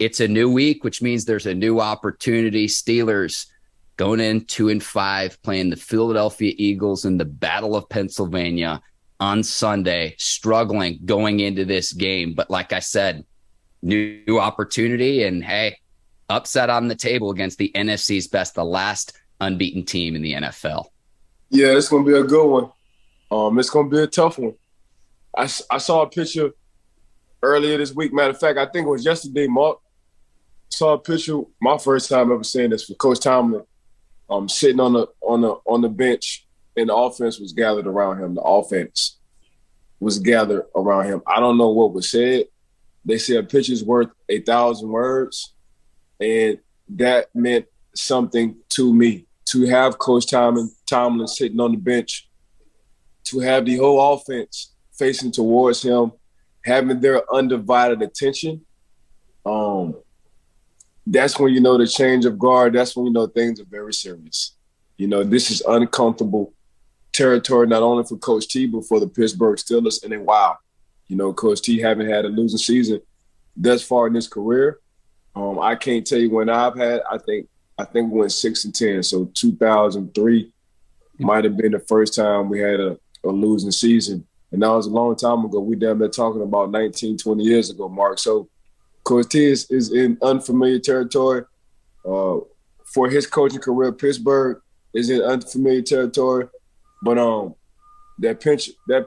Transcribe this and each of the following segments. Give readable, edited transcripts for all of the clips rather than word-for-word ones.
it's a new week, which means there's a new opportunity. Steelers going in 2-5, playing the Philadelphia Eagles in the Battle of Pennsylvania on Sunday, struggling going into this game. But like I said, new opportunity, and hey, upset on the table against the NFC's best, the last unbeaten team in the NFL. Yeah, it's going to be a good one. It's going to be a tough one. I saw a picture earlier this week. Matter of fact, I think it was yesterday, Mark. Saw a picture, my first time ever seeing this, for Coach Tomlin, sitting on the bench, and the offense was gathered around him. The offense was gathered around him. I don't know what was said. They said a picture's worth 1,000 words, and that meant something to me. To have Coach Tomlin sitting on the bench, to have the whole offense facing towards him, having their undivided attention, that's when you know the change of guard. That's when you know things are very serious. You know, this is uncomfortable territory, not only for Coach T, but for the Pittsburgh Steelers. And then, wow, you know, Coach T haven't had a losing season thus far in his career. I can't tell you when I've had. I think we went 6-10. So 2003 might have been the first time we had a losing season. And that was a long time ago. We damn near talking about 19, 20 years ago, Mark. So Coach T is in unfamiliar territory. For his coaching career, Pittsburgh is in unfamiliar territory. But that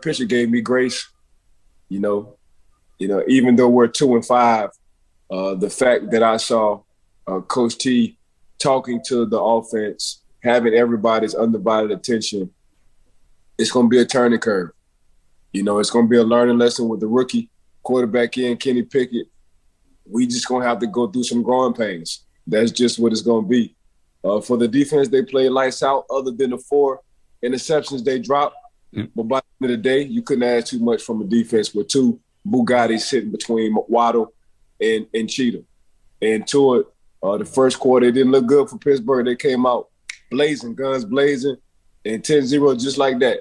picture gave me grace. You know, even though we're 2-5, the fact that I saw Coach T talking to the offense, having everybody's undivided attention, it's going to be a turning curve. You know, it's going to be a learning lesson with the rookie quarterback in Kenny Pickett. We just going to have to go through some growing pains. That's just what it's going to be. For the defense, they played lights out other than the 4 interceptions they dropped. But by the end of the day, you couldn't ask too much from a defense with 2 Bugattis sitting between Waddle and Cheetah. And to it, the first quarter, it didn't look good for Pittsburgh. They came out blazing, guns blazing, and 10-0 just like that.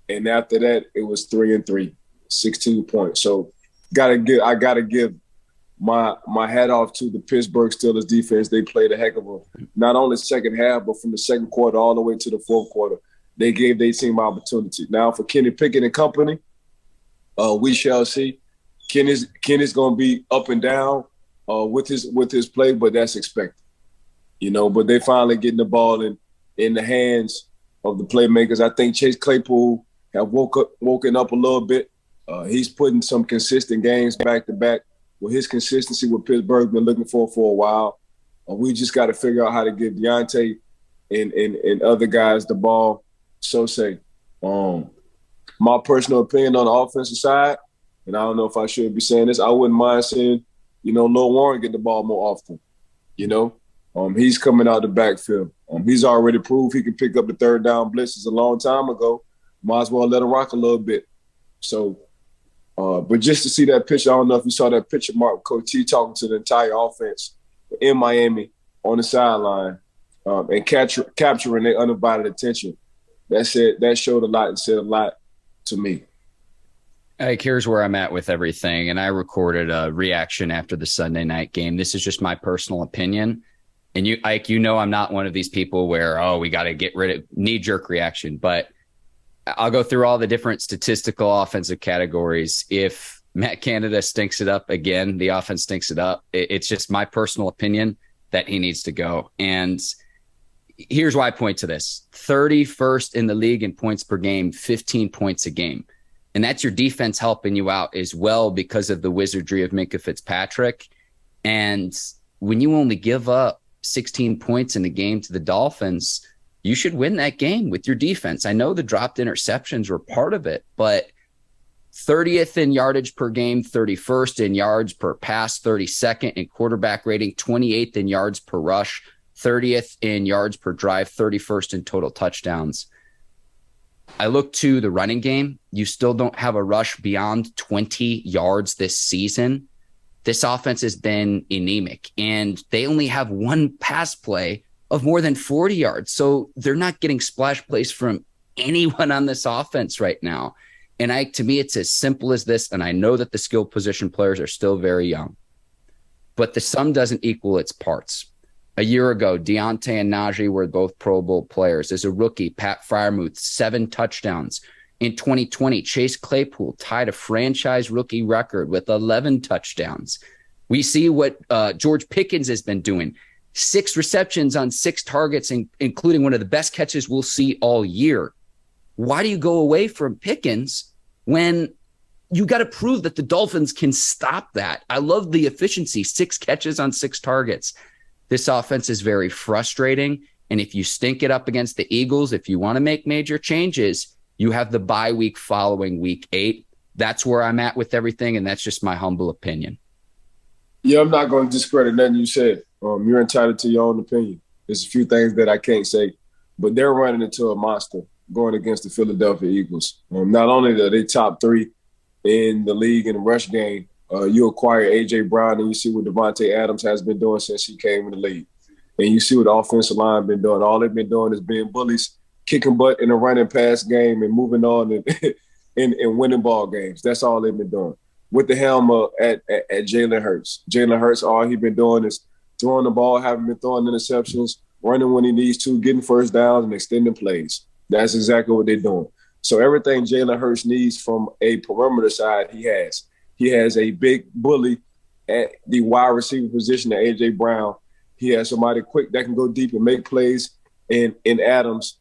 And after that, it was 3-3, 16 points. So I gotta give my hat off to the Pittsburgh Steelers defense. They played a heck of a, not only second half, but from the second quarter all the way to the fourth quarter, they gave their team opportunity. Now for Kenny Pickett and company, we shall see. Kenny's going to be up and down with his play, but that's expected. You know, but they finally getting the ball in the hands of the playmakers. I think Chase Claypool have woken up a little bit. He's putting some consistent games back to back. With his consistency, what Pittsburgh been looking for a while. We just got to figure out how to give Deontay and other guys the ball. So say, my personal opinion on the offensive side, and I don't know if I should be saying this, I wouldn't mind seeing, you know, Lil Warren get the ball more often. You know, he's coming out the backfield. He's already proved he can pick up the third down blitzes a long time ago. Might as well let him rock a little bit. So, but just to see that picture, I don't know if you saw that picture, Mark, Coach T talking to the entire offense in Miami on the sideline and capturing their undivided attention. That showed a lot and said a lot to me. Like, here's where I'm at with everything. And I recorded a reaction after the Sunday night game. This is just my personal opinion. And I'm not one of these people where, we got to get rid of knee-jerk reaction. But I'll go through all the different statistical offensive categories. If Matt Canada stinks it up again, the offense stinks it up. It's just my personal opinion that he needs to go. And here's why I point to this. 31st in the league in points per game, 15 points a game. And that's your defense helping you out as well because of the wizardry of Minkah Fitzpatrick. And when you only give up 16 points in a game to the Dolphins, you should win that game with your defense. I know the dropped interceptions were part of it, but 30th in yardage per game, 31st in yards per pass, 32nd in quarterback rating, 28th in yards per rush, 30th in yards per drive, 31st in total touchdowns. I look to the running game. You still don't have a rush beyond 20 yards this season. This offense has been anemic, and they only have one pass play of more than 40 yards. So they're not getting splash plays from anyone on this offense right now. And to me, it's as simple as this. And I know that the skill position players are still very young. but the sum doesn't equal its parts. A year ago, Deontay and Najee were both Pro Bowl players. As a rookie, Pat Freiermuth, 7 touchdowns. In 2020, Chase Claypool tied a franchise rookie record with 11 touchdowns. We see what George Pickens has been doing. 6 receptions on 6 targets, including one of the best catches we'll see all year. Why do you go away from Pickens when you got to prove that the Dolphins can stop that? I love the efficiency, 6 catches on 6 targets. This offense is very frustrating. And if you stink it up against the Eagles, if you want to make major changes, you have the bye week following week 8. That's where I'm at with everything. And that's just my humble opinion. Yeah, I'm not going to discredit nothing you said. You're entitled to your own opinion. There's a few things that I can't say, but they're running into a monster going against the Philadelphia Eagles. Not only are they top 3 in the league in the rush game, you acquire A.J. Brown and you see what Devontae Adams has been doing since he came in the league. And you see what the offensive line been doing. All they've been doing is being bullies, kicking butt in the running pass game and moving on and winning ball games. That's all they've been doing. With the helm at Jalen Hurts. Jalen Hurts, all he's been doing is throwing the ball, haven't been throwing interceptions, running when he needs to, getting first downs and extending plays. That's exactly what they're doing. So everything Jalen Hurts needs from a perimeter side, he has. He has a big bully at the wide receiver position, at A.J. Brown. He has somebody quick that can go deep and make plays in Adams.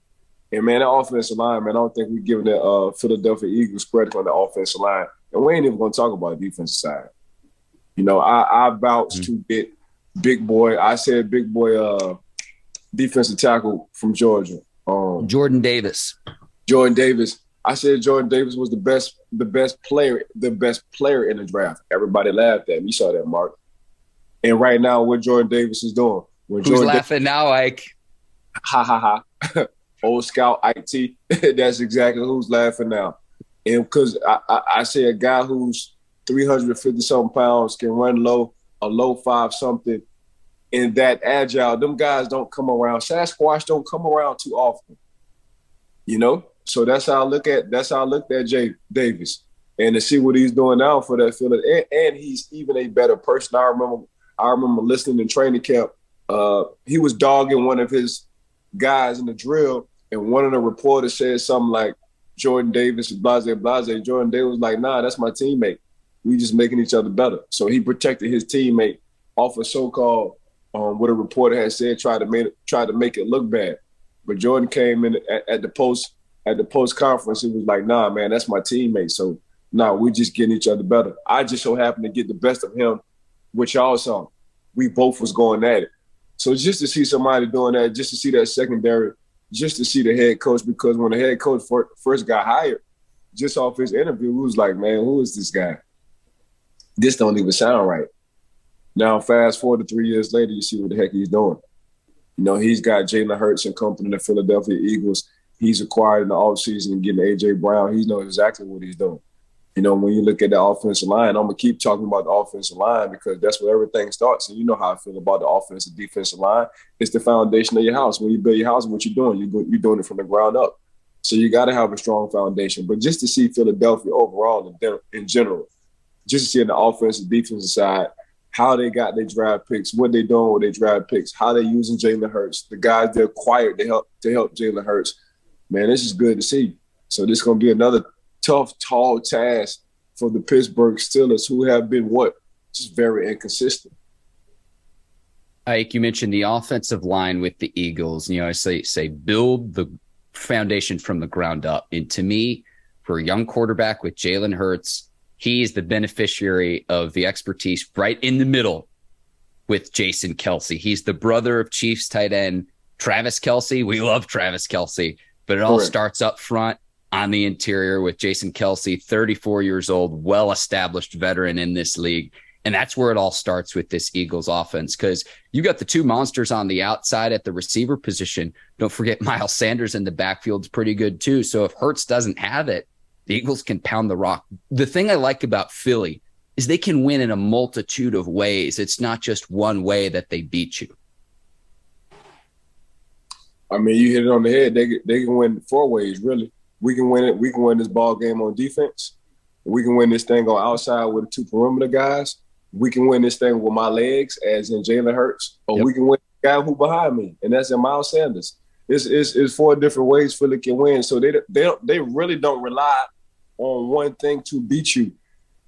And, man, that offensive line, man, I don't think we're giving the Philadelphia Eagles credit on the offensive line. And we ain't even going to talk about the defensive side. You know, I vouched to get big boy. I said big boy defensive tackle from Georgia. Jordan Davis. I said Jordan Davis was the best player in the draft. Everybody laughed at me. You saw that, Mark. And right now, what Jordan Davis is doing. Who's laughing now, Ike? Ha, ha, ha. Old scout Ike T. That's exactly who's laughing now. And because I say a guy who's 350-something pounds can run low, a low 5-something, and that agile, them guys don't come around. Sasquatch don't come around too often. You know? So that's how I looked at Jay Davis. And to see what he's doing now for that field. And he's even a better person. I remember listening in training camp. He was dogging one of his guys in the drill, and one of the reporters said something like, Jordan Davis, blase. Jordan Davis was like, nah, that's my teammate. We just making each other better. So he protected his teammate off of so-called what a reporter had said, tried to make it look bad. But Jordan came in at the post conference. He was like, nah, man, that's my teammate. So nah, we just getting each other better. I just so happened to get the best of him, which y'all saw. We both was going at it. So just to see somebody doing that, just to see that secondary, just to see the head coach, because when the head coach first got hired, just off his interview, we was like, man, who is this guy? This don't even sound right. Now, fast forward to 3 years later, you see what the heck he's doing. You know, he's got Jalen Hurts and company, the Philadelphia Eagles. He's acquired in the offseason and getting A.J. Brown. He knows exactly what he's doing. You know, when you look at the offensive line, I'm going to keep talking about the offensive line because that's where everything starts. And you know how I feel about the offensive defensive line. It's the foundation of your house. When you build your house, what you're doing, you're doing it from the ground up. So you got to have a strong foundation. But just to see Philadelphia overall in general, just to see on the offensive, defensive side, how they got their draft picks, what they're doing with their draft picks, how they're using Jalen Hurts, the guys they acquired to help Jalen Hurts. Man, this is good to see. So this is going to be another tough, tall task for the Pittsburgh Steelers, who have been just very inconsistent. Ike, you mentioned the offensive line with the Eagles. You know, I say build the foundation from the ground up. And to me, for a young quarterback with Jalen Hurts, he's the beneficiary of the expertise right in the middle with Jason Kelce. He's the brother of Chiefs tight end Travis Kelce. We love Travis Kelce, but it all starts up front on the interior with Jason Kelce, 34 years old, well-established veteran in this league. And that's where it all starts with this Eagles offense, because you got the two monsters on the outside at the receiver position. Don't forget Miles Sanders in the backfield's pretty good too. So if Hurts doesn't have it, the Eagles can pound the rock. The thing I like about Philly is they can win in a multitude of ways. It's not just one way that they beat you. I mean, you hit it on the head. They can win 4 ways, really. We can win it. We can win this ball game on defense. We can win this thing on outside with the 2 perimeter guys. we can win this thing with my legs, as in Jalen Hurts, or we can win the guy who behind me, and that's in Miles Sanders. It's 4 different ways Philly can win. So they really don't rely on one thing to beat you.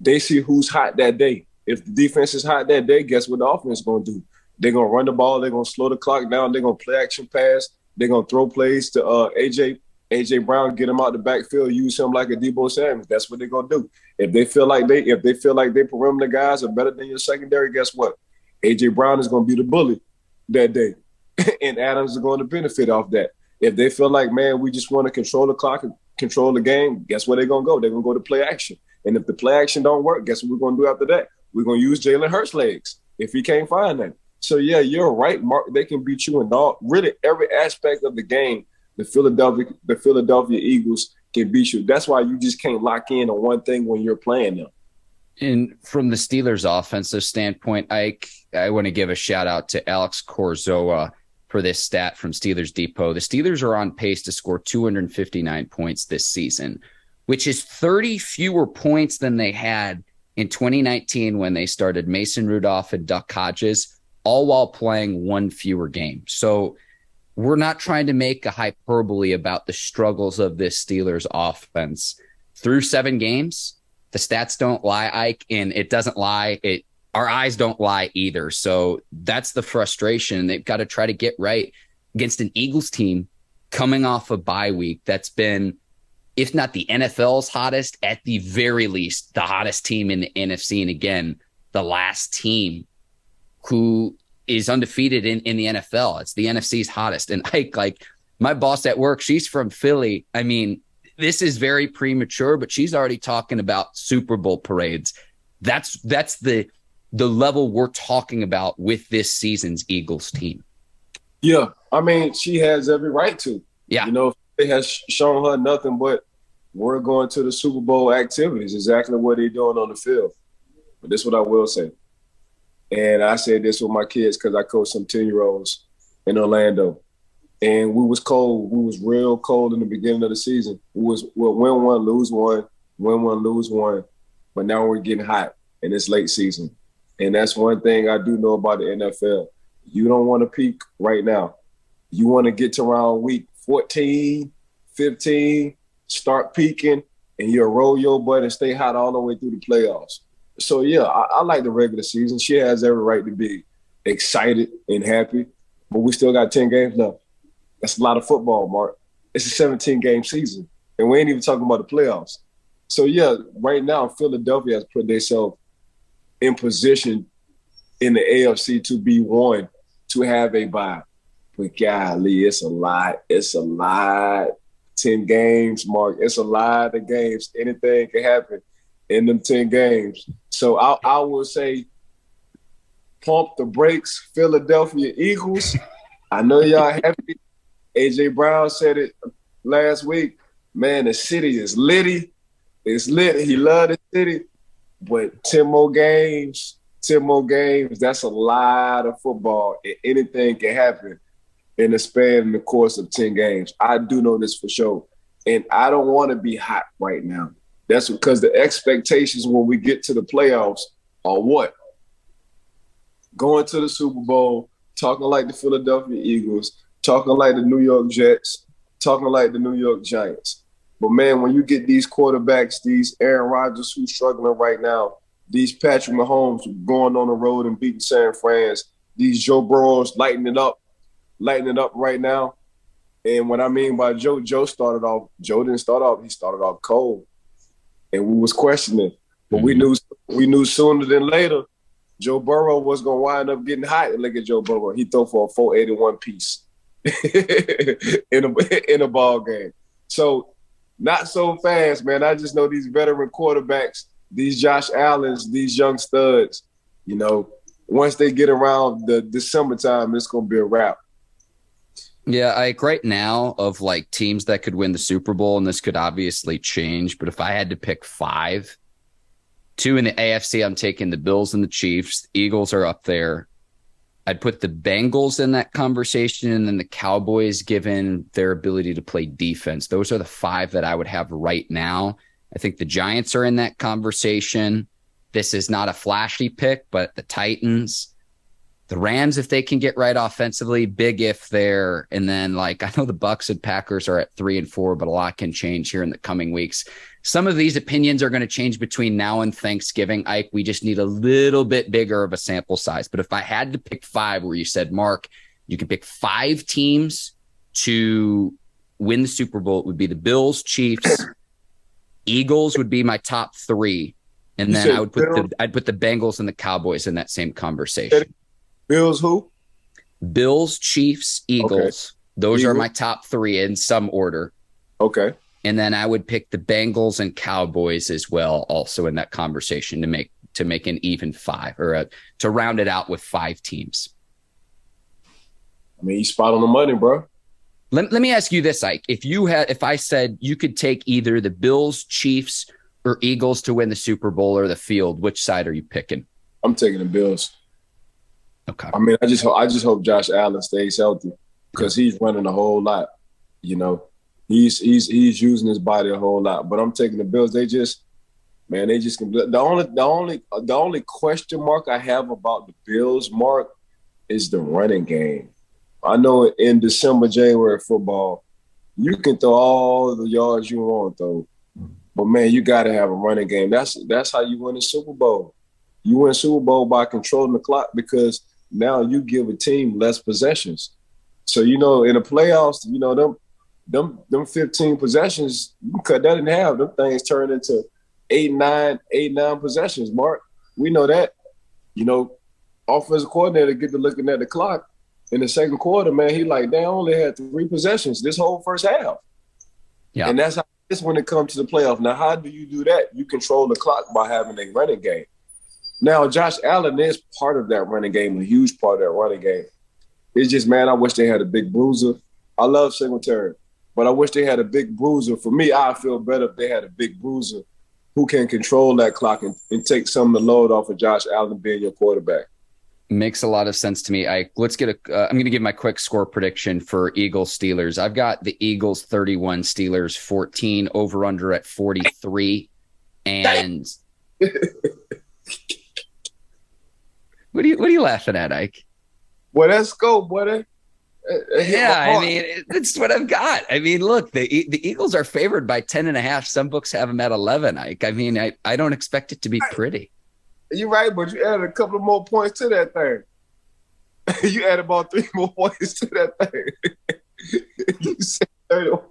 They see who's hot that day. If the defense is hot that day, guess what the offense is going to do? They're going to run the ball. They're going to slow the clock down. They're going to play action pass. They're going to throw plays to A.J. Brown, get him out the backfield, use him like a Debo Samuel. That's what they're going to do. If they feel like their perimeter guys are better than your secondary, guess what? A.J. Brown is going to be the bully that day, and Adams is going to benefit off that. If they feel like, man, we just want to control the clock and control the game, guess where they're going to go? They're going to go to play action. And if the play action don't work, guess what we're going to do after that? We're going to use Jalen Hurts' legs if he can't find them. So, yeah, you're right, Mark. They can beat you in really every aspect of the game. The Philadelphia Eagles can beat you. That's why you just can't lock in on one thing when you're playing them. And from the Steelers' offensive standpoint, I want to give a shout-out to Alex Corzoa for this stat from Steelers Depot. The Steelers are on pace to score 259 points this season, which is 30 fewer points than they had in 2019 when they started Mason Rudolph and Duck Hodges, all while playing one fewer game. So we're not trying to make a hyperbole about the struggles of this Steelers offense. Through 7 games, the stats don't lie, Ike, and it doesn't lie. Our eyes don't lie either. So that's the frustration. They've got to try to get right against an Eagles team coming off a bye week that's been, if not the NFL's hottest, at the very least, the hottest team in the NFC. And again, the last team who is undefeated in the NFL. It's the NFC's hottest. And like my boss at work, she's from Philly. I mean, this is very premature, but she's already talking about Super Bowl parades. That's the level we're talking about with this season's Eagles team. Yeah, I mean, she has every right to. Yeah. You know, it has shown her nothing but we're going to the Super Bowl activities, exactly what they're doing on the field. But this is what I will say. And I said this with my kids because I coached some 10-year-olds in Orlando. And we was cold. We was real cold in the beginning of the season. We'll win one, lose one, win one, lose one. But now we're getting hot, and it's late season. And that's one thing I do know about the NFL. You don't want to peak right now. You want to get to around week 14, 15, start peaking, and you'll roll your butt and stay hot all the way through the playoffs. So, yeah, I like the regular season. She has every right to be excited and happy, but we still got 10 games left. That's a lot of football, Mark. It's a 17-game season, and we ain't even talking about the playoffs. So, yeah, right now Philadelphia has put themselves in position in the AFC to be one, to have a bye. But golly, it's a lot. It's a lot. 10 games, Mark. It's a lot of games. Anything can happen in them 10 games. So I will say pump the brakes, Philadelphia Eagles. I know y'all happy. A.J. Brown said it last week. Man, the city is litty. It's lit. He loved the city. But 10 more games, that's a lot of football. And anything can happen in the span in the course of 10 games. I do know this for sure. And I don't want to be hot right now. That's because the expectations when we get to the playoffs are what? Going to the Super Bowl, talking like the Philadelphia Eagles, talking like the New York Jets, talking like the New York Giants. But, man, when you get these quarterbacks, these Aaron Rodgers who's struggling right now, these Patrick Mahomes going on the road and beating San Fran, these Joe Burrows lighting it up right now. And what I mean by Joe didn't start off, he started off cold. And we was questioning. But we knew sooner than later Joe Burrow was going to wind up getting hot. And look at Joe Burrow. He threw for a 481 piece in a ball game. So, not so fast, man. I just know these veteran quarterbacks, these Josh Allens, these young studs, you know, once they get around the December time, it's going to be a wrap. Yeah, like right now of like teams that could win the Super Bowl, and this could obviously change, but if I had to pick 5, 2 in the AFC, I'm taking the Bills and the Chiefs. The Eagles are up there. I'd put the Bengals in that conversation, and then the Cowboys, given their ability to play defense. Those are the 5 that I would have right now. I think the Giants are in that conversation. This is not a flashy pick, but the Titans, the Rams, if they can get right offensively, big if there. And then, like, I know the Bucks and Packers are at 3 and 4, but a lot can change here in the coming weeks. Some of these opinions are going to change between now and Thanksgiving. Ike, we just need a little bit bigger of a sample size. But if I had to pick 5, where you said, Mark, you can pick 5 teams to win the Super Bowl, it would be the Bills, Chiefs, Eagles would be my top 3. And then I'd put the Bengals and the Cowboys in that same conversation. Bills who? Bills, Chiefs, Eagles. Okay. Those are my top 3 in some order. Okay. And then I would pick the Bengals and Cowboys as well, also in that conversation to make an even 5 or to round it out with 5 teams. I mean, you spot on the money, bro. Let me ask you this, Ike. If I said you could take either the Bills, Chiefs, or Eagles to win the Super Bowl or the field, which side are you picking? I'm taking the Bills. Okay. I mean, I just hope Josh Allen stays healthy because he's running a whole lot. You know, he's using his body a whole lot. But I'm taking the Bills. They just can. The only question mark I have about the Bills, Mark, is the running game. I know in December, January football, you can throw all the yards you want, though. But man, you got to have a running game. That's how you win a Super Bowl. You win a Super Bowl by controlling the clock because now you give a team less possessions. So, you know, in the playoffs, you know, them 15 possessions, you can cut that in half. Them things turn into 8-9 possessions, Mark. We know that. You know, offensive coordinator get to looking at the clock in the second quarter, man, he like, they only had 3 possessions this whole first half. Yeah. And that's how it's when it comes to the playoff. Now, how do you do that? You control the clock by having a running game. Now, Josh Allen is part of that running game, a huge part of that running game. It's just, man, I wish they had a big bruiser. I love Singletary, but I wish they had a big bruiser. For me, I feel better if they had a big bruiser who can control that clock and take some of the load off of Josh Allen being your quarterback. Makes a lot of sense to me. Let's get I'm going to give my quick score prediction for Eagles Steelers. I've got the Eagles 31, Steelers 14, over under at 43. And what are you laughing at, Ike? Well, let's go, buddy. Yeah, I mean, it's what I've got. I mean, look, the Eagles are favored by 10.5. Some books have them at 11, Ike. I mean, I don't expect it to be pretty. You're right, but you added a couple of more points to that thing. You added about 3 more points to that thing. You said 31.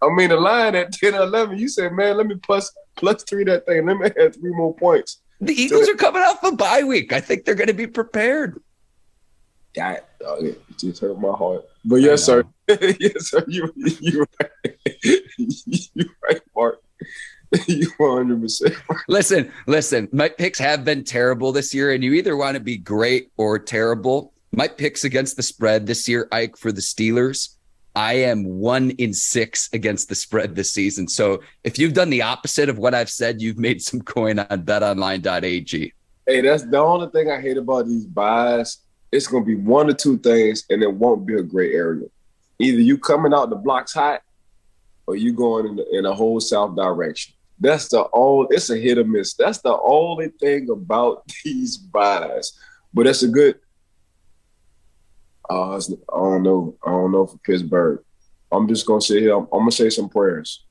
I mean, the line at 10 or 11, you said, man, let me plus 3 that thing. Let me add 3 more points. The Eagles are coming off a bye week. I think they're going to be prepared. Yeah, it just hurt my heart. But yes, sir. Yes, sir. You're right. You're right, Mark. You 100%. Listen. My picks have been terrible this year, and you either want to be great or terrible. My picks against the spread this year, Ike, for the Steelers, I am 1-6 against the spread this season. So if you've done the opposite of what I've said, you've made some coin on betonline.ag. Hey, that's the only thing I hate about these buys. It's going to be 1 or 2 things, and it won't be a gray area. Either you coming out the blocks hot, or you going in a whole south direction. It's a hit or miss. That's the only thing about these buys. But that's a good, I don't know for Pittsburgh. I'm just going to sit here. I'm going to say some prayers.